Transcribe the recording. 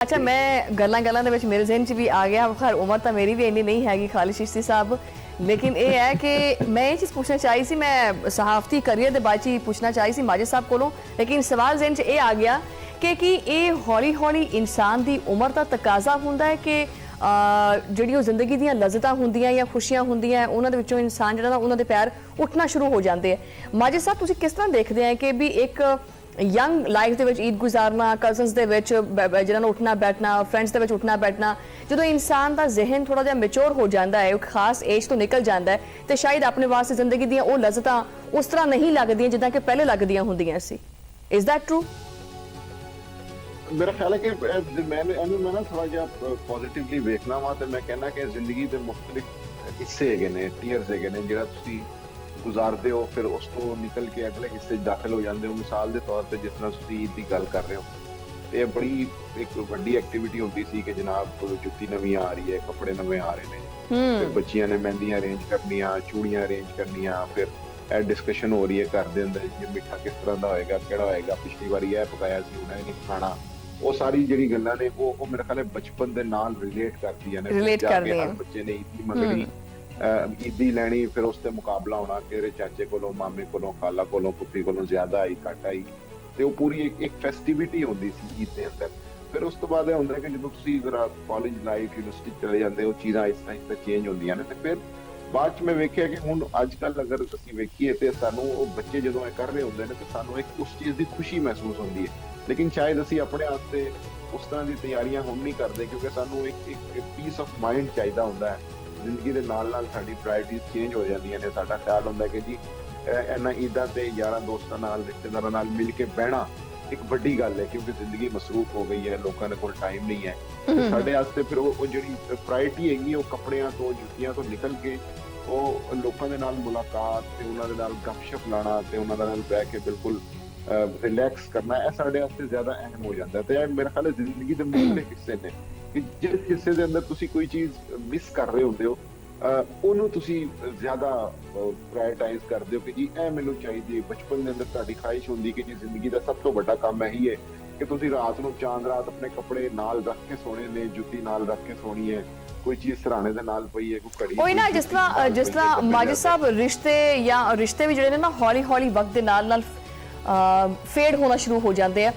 अच्छा मैं गल्लां गल्लां दे विच मेरे ज़हन च भी आ गया खैर उम्र तो मेरी भी इन्नी नहीं हैगी खालिद चिश्ती साहब लेकिन ये है कि मैं ये चीज़ पूछना चाहिए सी मैं सहाफती करियर के बारे च पूछना चाहिए सी माजिद साहब कोलों लेकिन सवाल ज़हन च ये आ गया कि ये हौली हौली इंसान की उम्र का तकाजा हुंदा है कि ਜਿਹੜੀਆਂ ਜ਼ਿੰਦਗੀ ਦੀਆਂ ਲਜ਼ਤਾਂ ਹੁੰਦੀਆਂ ਜਾਂ ਖੁਸ਼ੀਆਂ ਹੁੰਦੀਆਂ ਉਹਨਾਂ ਦੇ ਵਿੱਚੋਂ ਇਨਸਾਨ ਜਿਹੜਾ ਨਾ ਉਹਨਾਂ ਦੇ ਪੈਰ ਉੱਠਣਾ ਸ਼ੁਰੂ ਹੋ ਜਾਂਦੇ ਆ ਮਾजिद ਸਾਹਿਬ ਤੁਸੀਂ ਕਿਸ ਤਰ੍ਹਾਂ ਦੇਖਦੇ ਆ ਕਿ ਵੀ ਇੱਕ ਯੰਗ ਲਾਈਫ ਦੇ ਵਿੱਚ ਈਦ ਗੁਜ਼ਾਰਨਾ ਕਜ਼ਨਸ ਦੇ ਵਿੱਚ ਜਿਹੜਾ ਨਾ ਉੱਠਣਾ ਬੈਠਣਾ ਫਰੈਂਡਸ ਦੇ ਵਿੱਚ ਉੱਠਣਾ ਬੈਠਣਾ ਜਦੋਂ ਇਨਸਾਨ ਦਾ ਜ਼ਿਹਨ ਥੋੜਾ ਜਿਹਾ ਮੈਚੁਰ ਹੋ ਜਾਂਦਾ ਹੈ ਇੱਕ ਖਾਸ ਏਜ ਤੋਂ ਨਿਕਲ ਜਾਂਦਾ ਹੈ ਤੇ ਸ਼ਾਇਦ ਆਪਣੇ ਵਾਸਤੇ ਜ਼ਿੰਦਗੀ ਦੀਆਂ ਉਹ ਲਜ਼ਤਾਂ ਉਸ ਤਰ੍ਹਾਂ ਨਹੀਂ ਲੱਗਦੀਆਂ ਜਿੱਦਾਂ ਕਿ ਪਹਿਲੇ ਲੱਗਦੀਆਂ ਹੁੰਦੀਆਂ ਸੀ ਇਜ਼ ਦੈਟ ਟਰੂ मेरा ख्याल है कि मैं ना थोड़ा जिहा पॉजिटिवली वेखना वा तो मैं कहना कि जिंदगी के मुख्तलिफ हिस्से है ने टीयर्स है ने जिहड़ा तुसी गुजारते हो फिर उस तो निकल के अगले हिस्से दाखिल हो जाते हो मिसाल के तौर पर जिस तरह तुसी ईद की गल कर रहे हो तो बड़ी एक वड्डी एक्टिविटी होती सी कि जनाब जुत्ती नवी आ रही है कपड़े नवे आ रहे हैं फिर बच्चियां ने मेहंदियां अरेंज करनियां चूड़ियां अरेंज करनियां फिर डिस्कशन हो रही है घर के अंदर कि मिठा किस तरह का होएगा केड़ा होएगा पिछली बारी यह पकाया सी हुण नहीं खाना वो सारी जिहड़ी गल्लां ने वो मेरे ख्याल है बचपन दे नाल रिलेट करदियां ने रिलेट करदे हर बच्चे ने ईदी मंगनी ईदी लैनी फिर उसते मुकाबला होना कि तेरे चाचे कोलों मामे कोलों खाला कोलों पुत्ती कोलों ज्यादा आई घट आई ते वो पूरी एक फेस्टिविटी होंदी सी ईद दे अंदर फिर उस तो बाद हुंदा है कि जदों तुसीं जरा कॉलेज लाइफ यूनिवर्सिटी चले जांदे हो चीज़ां आहिस्ता चेंज होंदियां ने ते फिर बाद च मैं वेखिया कि हुण अजकल अगर असीं वेखीए ते सानूं बच्चे जदों इह कर रहे हुंदे ने ते सानूं एक उस चीज़ दी खुशी महसूस होंदी है लेकिन शायद असी अपने वास्ते उस तरह की तैयारियां हम नहीं करते क्योंकि सानू एक पीस ऑफ माइंड चाहिए होंदा है जिंदगी के नाल साडी प्रायोरिटीज चेंज हो जांदियां ने साडा ख्याल होंदा है कि जी इन्हां ईदां ते यारां दोस्तां नाल रिश्तेदारां नाल मिल के बहना एक वड्डी गल है क्योंकि जिंदगी मसरूफ हो गई है लोगों के कोल टाइम नहीं है साडे वास्ते फिर वो जिहड़ी प्रायोरिटी हैगी वो कपड़ियां तो जुत्तियां तो निकल के वो लोगों के नाल मुलाकात ते उन्हां दे नाल गपशप लाना ते उन्हां दे नाल बैठ के बिल्कुल रिलैक्स करना है साढ़े वास्ते ज्यादा अहम हो जाता है तो मेरा ख्याल है जिंदगी के मुख्तलिफ हिस्से ने कि जिस हिस्से के अंदर तुसी कोई चीज मिस कर रहे होंदे हो ਉਹਨੂੰ ਤੁਸੀਂ ਜ਼ਿਆਦਾ ਪ੍ਰਾਇੋਰਟਾਈਜ਼ ਕਰਦੇ ਹੋ ਕਿ ਜੀ ਇਹ ਮੈਨੂੰ ਚਾਹੀਦੀ ਬਚਪਨ ਦੇ ਅੰਦਰ ਤੁਹਾਡੀ ਖਾਹਿਸ਼ ਹੁੰਦੀ ਕਿ ਜੀ ਜ਼ਿੰਦਗੀ ਦਾ ਸਭ ਤੋਂ ਵੱਡਾ ਕੰਮ ਇਹੀ ਹੈ ਕਿ ਤੁਸੀਂ ਰਾਤ ਨੂੰ ਚਾਂਦ ਰਾਤ ਆਪਣੇ ਕੱਪੜੇ ਨਾਲ ਰੱਖ ਕੇ ਸੋਣੇ ਨੇ ਜੁੱਤੀ ਨਾਲ ਰੱਖ ਕੇ ਸੋਣੀ ਹੈ ਕੋਈ ਚੀਜ਼ ਸਰਾਣੇ ਦੇ ਨਾਲ ਪਈ ਹੈ ਕੋਈ ਘੜੀ ਕੋਈ ਨਾ ਜਿਸ ਤਰ੍ਹਾਂ ਮਾजिद ਸਾਹਿਬ ਰਿਸ਼ਤੇ ਵੀ ਜਿਹੜੇ ਨੇ ਨਾ ਹੌਲੀ ਹੌਲੀ ਵਕਤ ਦੇ ਨਾਲ ਫੇਡ ਹੋਣਾ ਸ਼ੁਰੂ ਹੋ ਜਾਂਦੇ ਆ